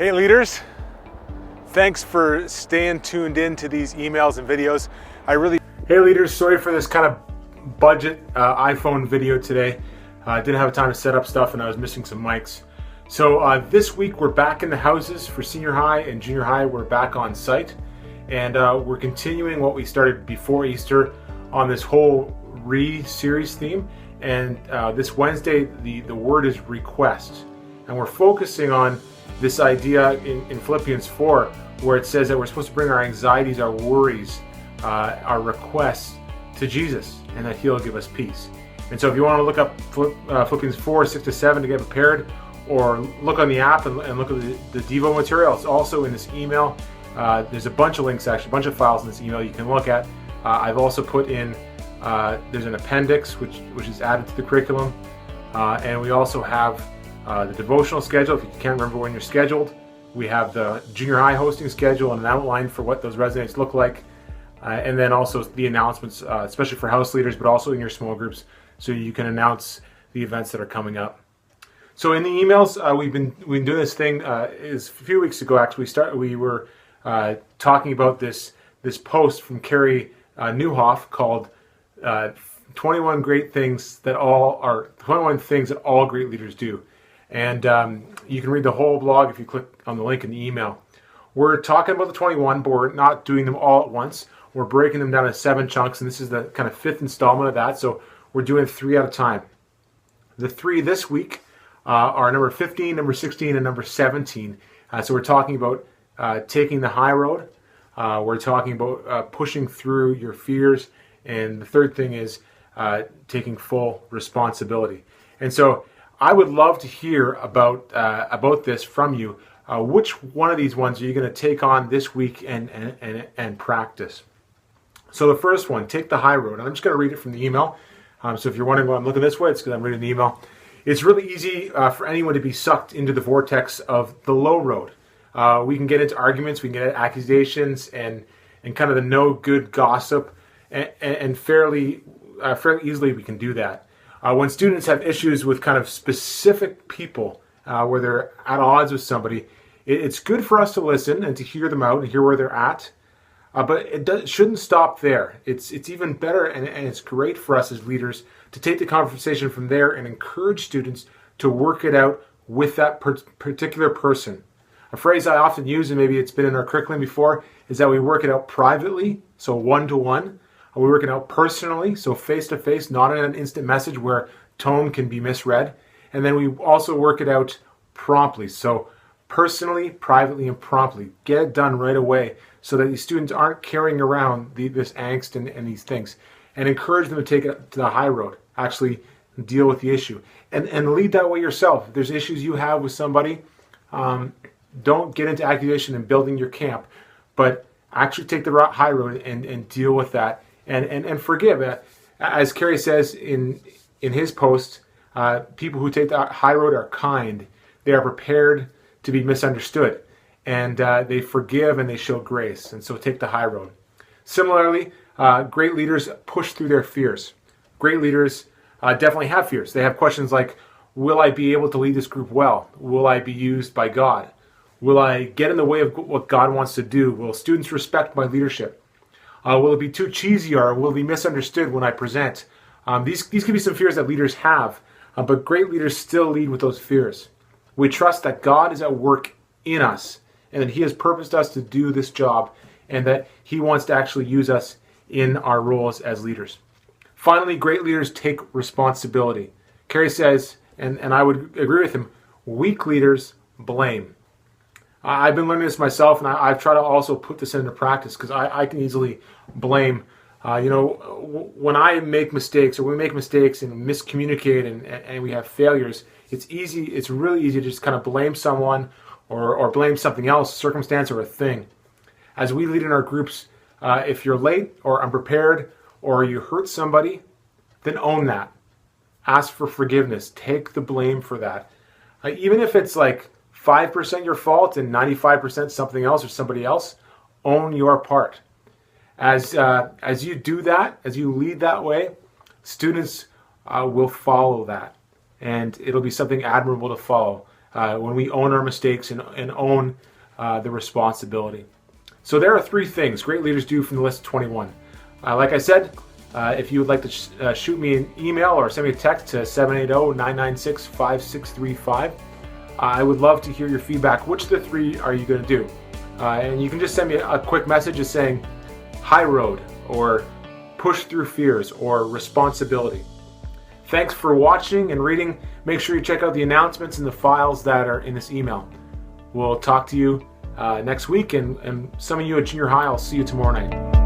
Hey leaders, thanks for staying tuned in to these emails and videos. Hey leaders, sorry for this kind of budget iPhone video today. I didn't have time to set up stuff and I was missing some mics. So this week we're back in the houses for senior high and junior high. We're back on site and we're continuing what we started before Easter on this whole series theme. And this Wednesday the word is request, and we're focusing on this idea in Philippians 4, where it says that we're supposed to bring our anxieties, our worries, our requests to Jesus, and that He'll give us peace. And so if you want to look up Philippians 4, 6-7 to get prepared, or look on the app and look at the Devo material, it's also in this email. There's a bunch of links, actually, a bunch of files in this email you can look at. I've also put in, there's an appendix which is added to the curriculum, and we also have the devotional schedule. If you can't remember when you're scheduled, we have the junior high hosting schedule and an outline for what those resonates look like, and then also the announcements, especially for house leaders, but also in your small groups, so you can announce the events that are coming up. So in the emails, we've been doing this thing. Is a few weeks ago actually. We were talking about this post from Carrie Newhoff called 21 things that all great leaders do. And you can read the whole blog if you click on the link in the email. We're talking about the 21, but we're not doing them all at once. We're breaking them down into 7 chunks, and this is the kind of 5th installment of that. So we're doing 3 at a time. The 3 this week are number 15, number 16, and number 17. So we're talking about taking the high road. We're talking about pushing through your fears. And the third thing is taking full responsibility. And so I would love to hear about this from you. Which one of these ones are you going to take on this week and practice? So the first one, take the high road. And I'm just going to read it from the email. So if you're wondering why I'm looking this way, it's because I'm reading the email. It's really easy for anyone to be sucked into the vortex of the low road. We can get into arguments, we can get into accusations, and kind of the no good gossip, and fairly easily we can do that. When students have issues with kind of specific people, where they're at odds with somebody, it's good for us to listen and to hear them out and hear where they're at. But it shouldn't stop there. It's even better, and it's great for us as leaders to take the conversation from there and encourage students to work it out with that particular person. A phrase I often use, and maybe it's been in our curriculum before, is that we work it out privately, so one-to-one. We work it out personally, so face-to-face, not in an instant message where tone can be misread. And then we also work it out promptly, so personally, privately, and promptly. Get it done right away so that these students aren't carrying around this angst and these things. And encourage them to take it to the high road, actually deal with the issue. And lead that way yourself. If there's issues you have with somebody, don't get into accusation and building your camp, but actually take the high road and deal with that. And forgive. As Kerry says in his post, people who take the high road are kind. They are prepared to be misunderstood. And they forgive and they show grace. And so take the high road. Similarly, great leaders push through their fears. Great leaders definitely have fears. They have questions like, will I be able to lead this group well? Will I be used by God? Will I get in the way of what God wants to do? Will students respect my leadership? Will it be too cheesy, or will it be misunderstood when I present? These can be some fears that leaders have, but great leaders still lead with those fears. We trust that God is at work in us, and that He has purposed us to do this job, and that He wants to actually use us in our roles as leaders. Finally, great leaders take responsibility. Kerry says, and I would agree with him, weak leaders blame. I've been learning this myself, and I've tried to also put this into practice because I can easily blame. When I make mistakes, or we make mistakes and miscommunicate and we have failures, it's really easy to just kind of blame someone or blame something else, circumstance or a thing. As we lead in our groups, if you're late or unprepared or you hurt somebody, then own that. Ask for forgiveness. Take the blame for that. Even if it's like 5% your fault and 95% something else or somebody else, own your part. As you do that, as you lead that way, students will follow that. And it'll be something admirable to follow when we own our mistakes and own the responsibility. So there are 3 things great leaders do from the list of 21. Like I said, if you would like to shoot me an email or send me a text to 780-996-5635, I would love to hear your feedback. Which of the 3 are you going to do? And you can just send me a quick message just saying high road, or push through fears, or responsibility. Thanks for watching and reading. Make sure you check out the announcements and the files that are in this email. We'll talk to you next week, and some of you at junior high, I'll see you tomorrow night.